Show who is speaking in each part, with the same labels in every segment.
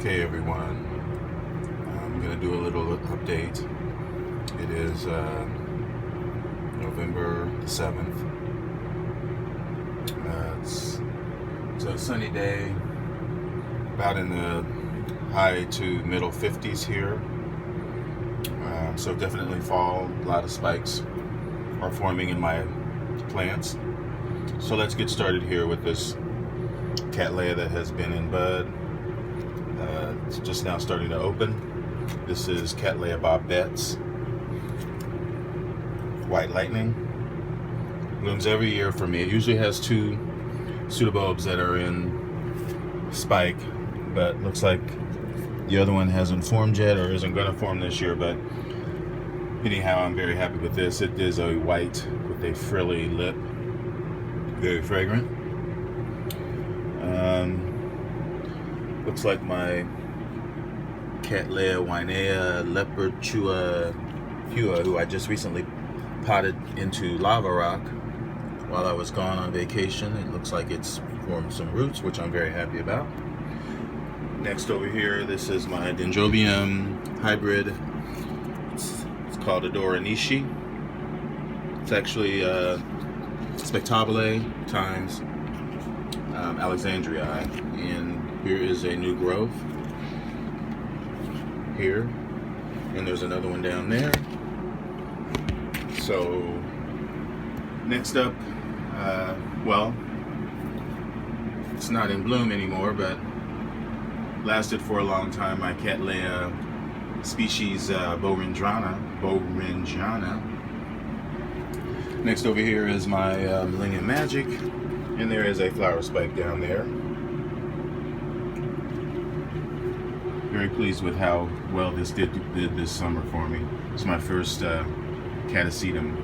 Speaker 1: Okay, everyone, I'm going to do a little update. It is November 7th. It's a sunny day, about in the high to middle 50s here. So definitely fall. A lot of spikes are forming in my plants. So let's get started here with this Cattleya that has been in bud. It's just now starting to open. This is Cattleya Bob Betts. White Lightning. Blooms every year for me. It usually has two pseudobulbs that are in spike, but looks like the other one hasn't formed yet or isn't going to form this year. But anyhow, I'm very happy with this. It is a white with a frilly lip. Very fragrant. Looks like my Cattleya Winea Leopard Chua, who I just recently potted into lava rock while I was gone on vacation. It looks like it's formed some roots, which I'm very happy about. Next over here, this is my Dendrobium hybrid. It's called ADORA NISHI. It's actually Spectabile times Alexandrii, and here is a new growth here, and there's another one down there. So next up, well, it's not in bloom anymore, but lasted for a long time, my Cattleya species BOWRINGIANA. Next over here is my MILLENIUM Magic, and there is a flower spike down there. Very pleased with how well this did this summer for me. It's my first Catasetum.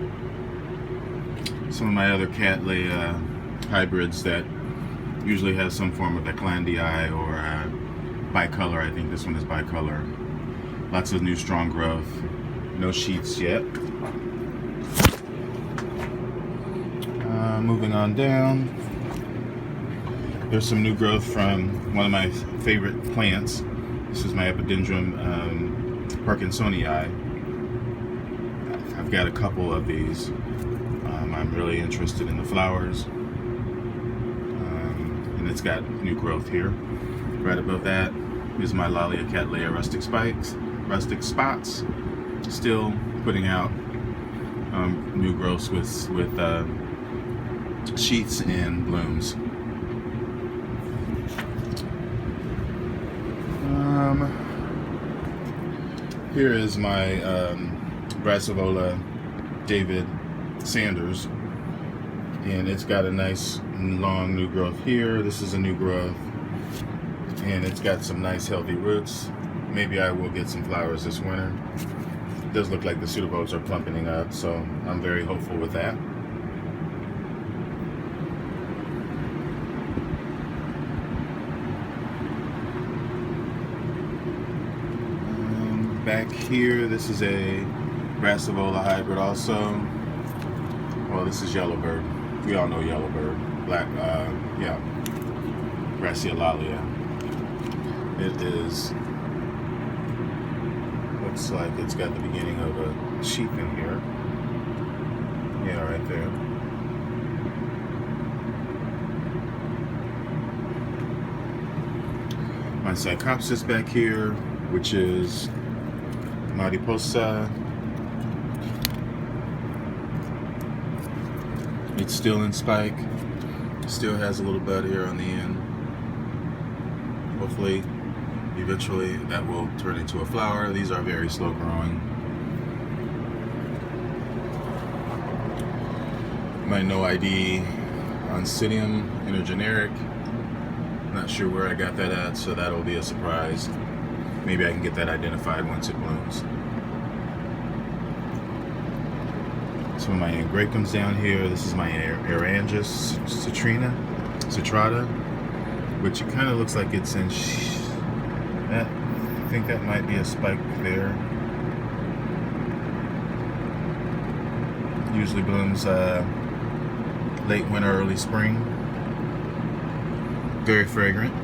Speaker 1: Some of my other Cattleya hybrids that usually have some form of Eclandii or bicolor. I think this one is bicolor. Lots of new strong growth. No sheaths yet. Moving on down, there's some new growth from one of my favorite plants. This is my Epidendrum Parkinsonii. I've got a couple of these. I'm really interested in the flowers, and it's got new growth here. Right above that is my Lalia Cattleya rustic spots, still putting out new growths with sheaths and blooms. Here is my Brassavola David Sanders, and it's got a nice long new growth here. This is a new growth, and it's got some nice healthy roots. Maybe I will get some flowers this winter. It does look like the pseudobulbs are plumpeting up, so I'm very hopeful with that. Back here, this is a Brassavola hybrid also. Well, this is Yellowbird. We all know Yellowbird. Black, yeah, Brassavola. It is, looks like it's got the beginning of a sheath in here. Yeah, right there. My PSYCHOPSIS back here, which is MARIPOSA. It's still in spike. Still has a little bud here on the end. Hopefully, eventually, that will turn into a flower. These are very slow growing. My NOID Oncidium INTERGENERIC. Not sure where I got that at, so that'll be a surprise. Maybe I can get that identified once it blooms. Some of my Angraecums down here. This is my AERANGIS CITRATA, which it kind of looks like it's in. I think that might be a spike there. Usually blooms late winter, early spring. Very fragrant.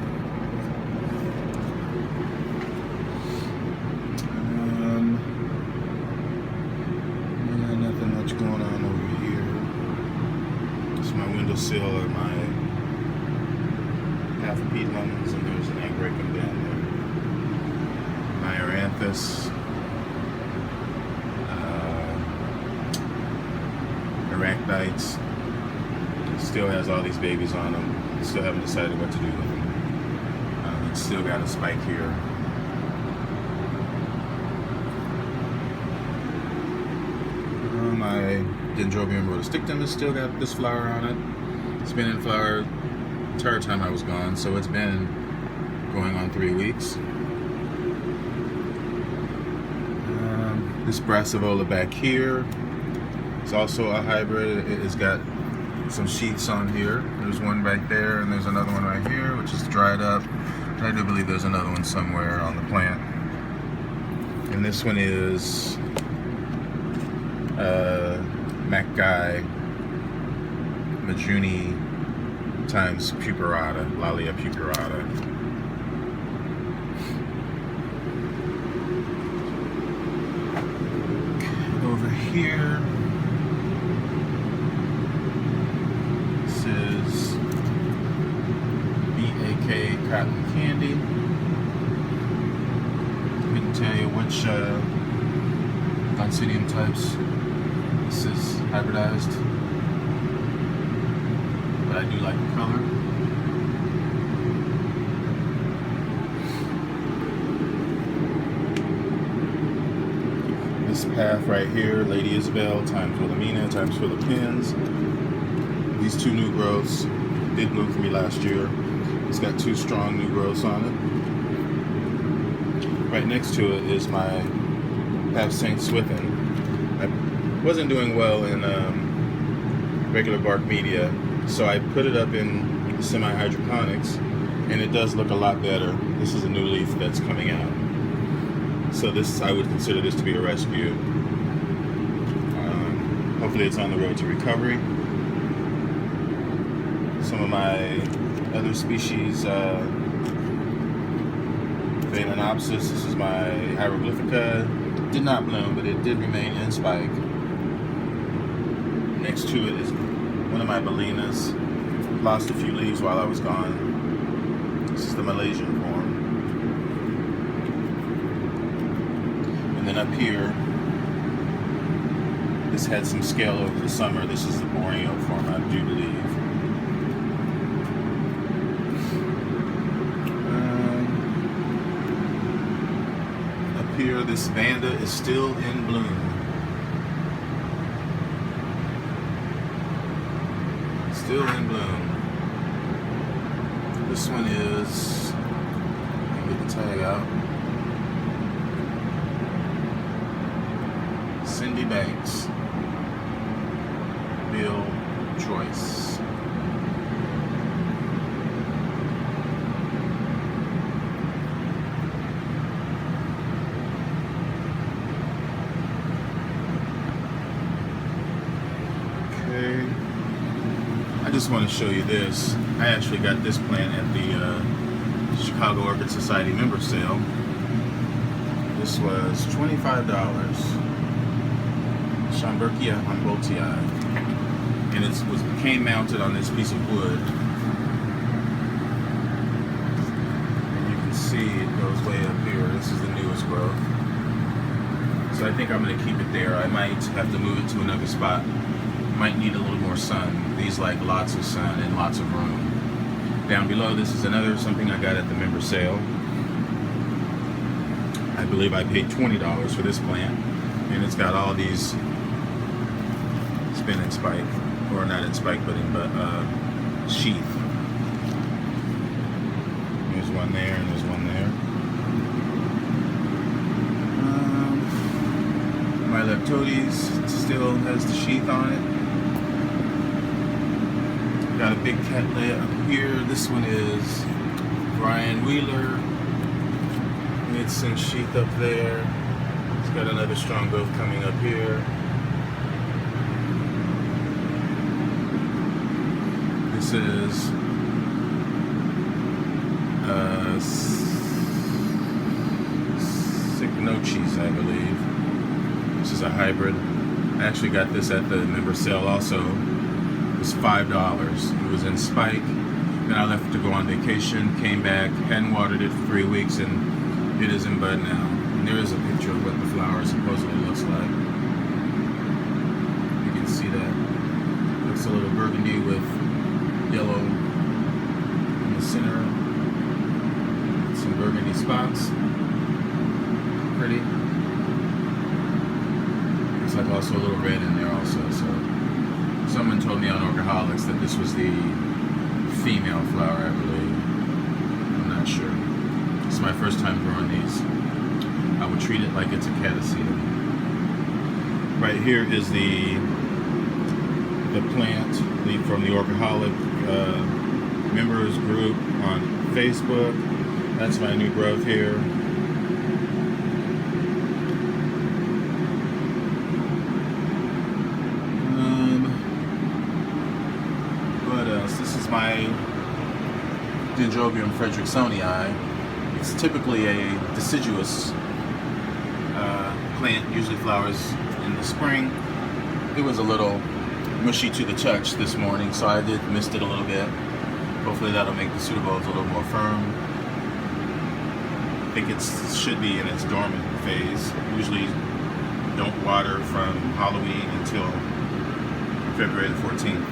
Speaker 1: still are my PAPH lemons, and there's an Angraecum down there. My AERANTHES, ARACHNITES. Still has all these babies on them. Still haven't decided what to do with them. It's still got a spike here. My Dendrobium RHODISTICHUM has still got this flower on it. It's been in flower the entire time I was gone, so it's been going on 3 weeks. This Brassivola back here is also a hybrid. It has got some sheaths on here. There's one back there, and there's another one right here, which is dried up. And I do believe there's another one somewhere on the plant. And this one is MAKAI MAJUMI times PUPURATA, Lalia PUPURATA. Over here, this is BAK Cotton Candy. Couldn't tell you which Oncidium types this is hybridized, but I do like the color. This PAPH right here, Lady Isabel times WILHEMENIA times PHILIPENSE. These two new growths did bloom for me last year. It's got 2 strong new growths on it. Right next to it is my PAPH St. SWITHIN. I wasn't doing well in regular bark media, so I put it up in semi-hydroponics, and it does look a lot better. This is a new leaf that's coming out. So this, I would consider this to be a rescue. Hopefully it's on the road to recovery. Some of my other species, Phalaenopsis, this is my Hieroglyphica. Did not bloom, but it did remain in spike. Next to it is one of my Bellinas. Lost a few leaves while I was gone. This is the Malaysian form. And then up here, this had some scale over the summer. This is the Borneo form, I do believe. Up here, this Vanda is still in bloom. Still in bloom. This one is, let me get the tag out, Cindy Banks, Bill Choice. Okay. I just want to show you this. I actually got this plant at the Chicago Orchid Society member sale. This was $25. Schomburgkia Humboldtii. And it came mounted on this piece of wood. And you can see it goes way up here. This is the newest growth. So I think I'm going to keep it there. I might have to move it to another spot. Might need a little more sun. These like lots of sun and lots of room. Down below, this is another something I got at the member sale. I believe I paid $20 for this plant, and it's got all these spin and spike, or not in spike, but in sheath. There's one there, and there's one there. My Leptodes still has the sheath on it. Got a big Cattleya up here. This one is Brian Wheeler. It's some sheath up there. It's got another strong growth coming up here. This is Cycnoches, I believe. This is a hybrid. I actually got this at the member sale also. was $5. It was in spike. Then I left to go on vacation, came back, hadn't watered it for 3 weeks, and it is in bud now. And there is a picture of what the flower supposedly looks like. You can see that. Looks a little burgundy with yellow in the center. Some burgundy spots. Pretty. Looks like also a little red in there also. So someone told me on Orchiholics that this was the female flower, I believe. I'm not sure. It's my first time growing these. I would treat it like it's a Cattleya. Right here is the plant from the Orchiholic members group on Facebook. That's my new growth here. What else? This is my Dendrobium fredericksonii. It's typically a deciduous plant, usually flowers in the spring. It was a little mushy to the touch this morning, so I did mist it a little bit. Hopefully that'll make the pseudobulbs a little more firm. I think it should be in its dormant phase. Usually don't water from Halloween until February the 14th.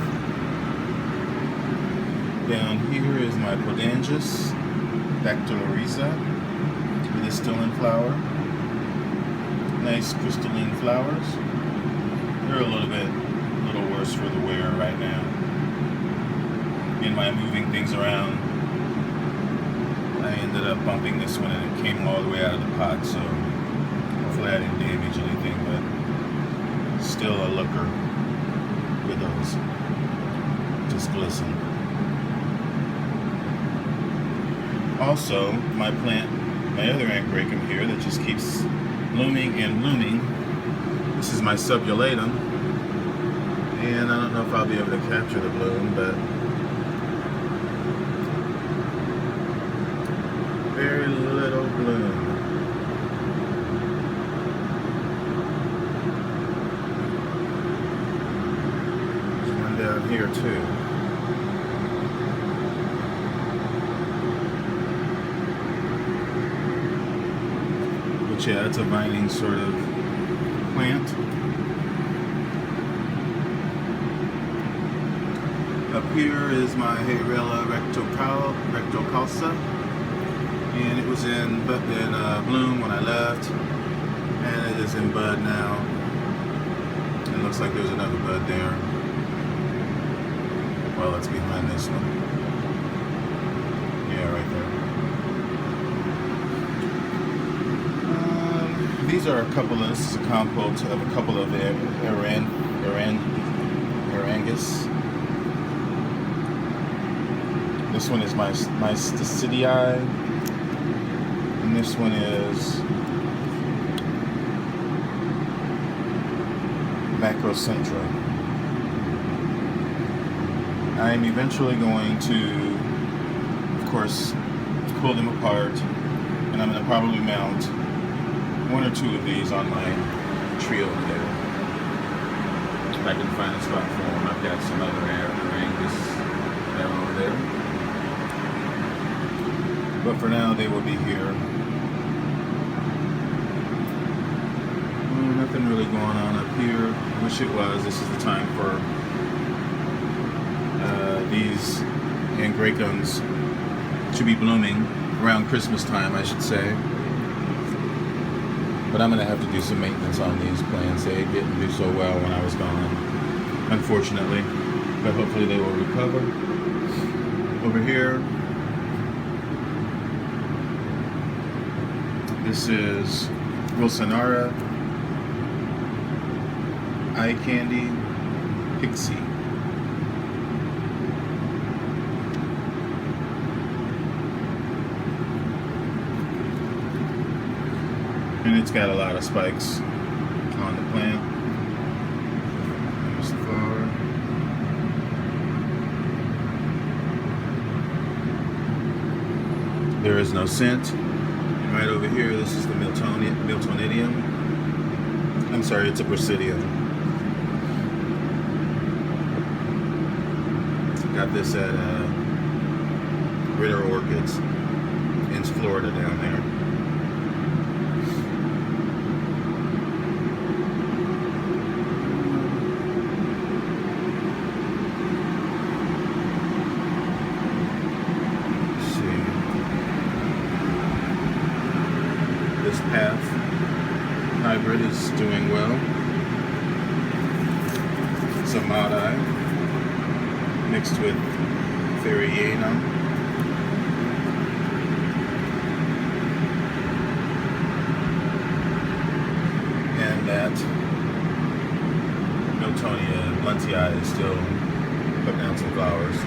Speaker 1: Down here is my Podangis dactylorhiza. It is still in flower. Nice crystalline flowers. They're a little worse for the wear right now. In my moving things around, I ended up bumping this one and it came all the way out of the pot, so hopefully I didn't damage anything, but still a looker with those. Just glisten. Also, my other Angraecum here that just keeps blooming and blooming. This is my subulatum, and I don't know if I'll be able to capture the bloom, but very little bloom. There's one down here too. But yeah, it's a vining sort of plant. Up here is my Hayrella rectocalca, and it was in bloom when I left, and it is in bud now. It looks like there's another bud there. Well, it's behind this one. Yeah, right there. These are this is a compote of a couple of AERANGIS. This one is my Stacydii, and this one is Macrocentra. I am eventually going to, of course, pull them apart, and I'm going to probably mount one or two of these on my tree over there. If I can find a spot for them. I've got some other AERANGIS down over there. But for now, they will be here. Nothing really going on up here. I wish it was. This is the time for these Angraecums to be blooming around Christmas time, I should say. But I'm going to have to do some maintenance on these plants. They didn't do so well when I was gone, unfortunately. But hopefully they will recover. Over here, this is Wilsonara Eye Candy Pixie. And it's got a lot of spikes on the plant. There's the flower. There is no scent. And right over here, this is the Miltonidium. I'm sorry, it's a Brasidium. got this at Ritter Orchids in Florida down there. Let's see. This PAPH hybrid is doing well. Some MAKAI mixed with AERANGIS. And that Notonia bluntii is still putting out some flowers.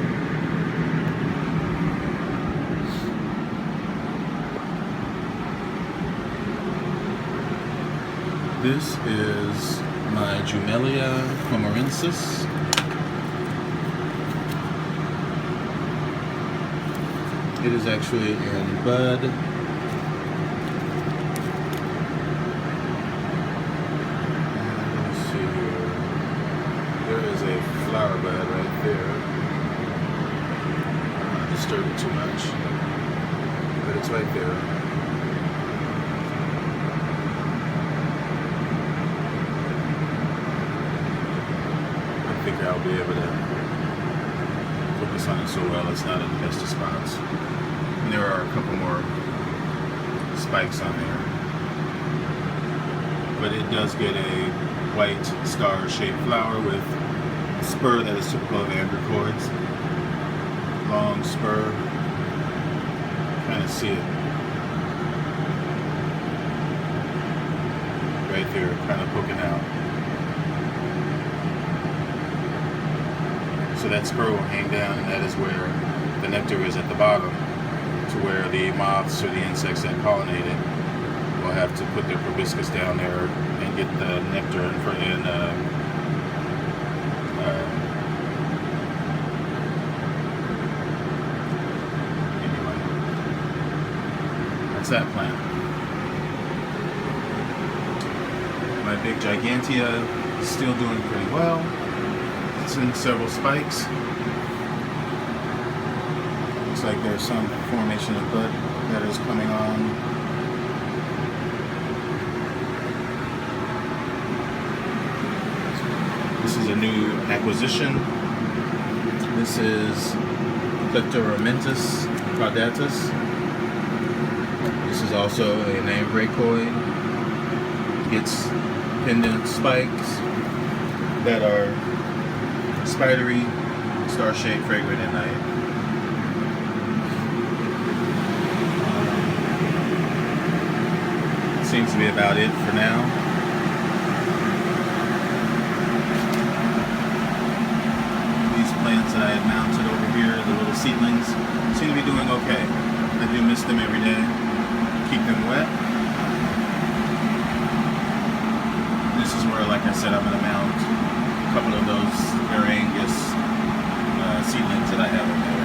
Speaker 1: This is my Jumelia comorensis. It is actually in bud. Let's see here. There is a flower bud right there. Not disturb it too much, but it's right there. I think I'll be able to focus on it so well it's not in the best of spots. And there are a couple more spikes on there. But it does get a white star-shaped flower with a spur that is typical of Angraecoids. Long spur. Kind of see it right there, kind of poking out. So that spur will hang down, and that is where the nectar is at the bottom, to where the moths or the insects that pollinate it will have to put their proboscis down there and get the nectar in front. And anyway, that's that plant. My big Gigantea is still doing pretty well. It's in several spikes. Looks like there's some formation of bud that is coming on. This is a new acquisition. This is Dendrobium caudatus. This is also an Angraecoid. Gets pendant spikes that are spidery, star-shaped, fragrant at night. Seems to be about it for now. These plants that I had mounted over here, the little seedlings, seem to be doing okay. I do mist them every day, keep them wet. This is where, like I said, I'm going to mount a couple of those AERANGIS seedlings that I have over there.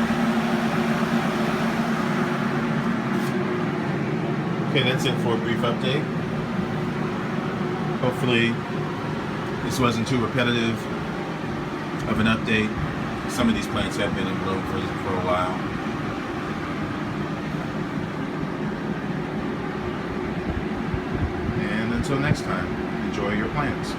Speaker 1: Okay, that's it for a brief update. Hopefully this wasn't too repetitive of an update. Some of these plants have been in bloom for a while. And until next time, enjoy your plants.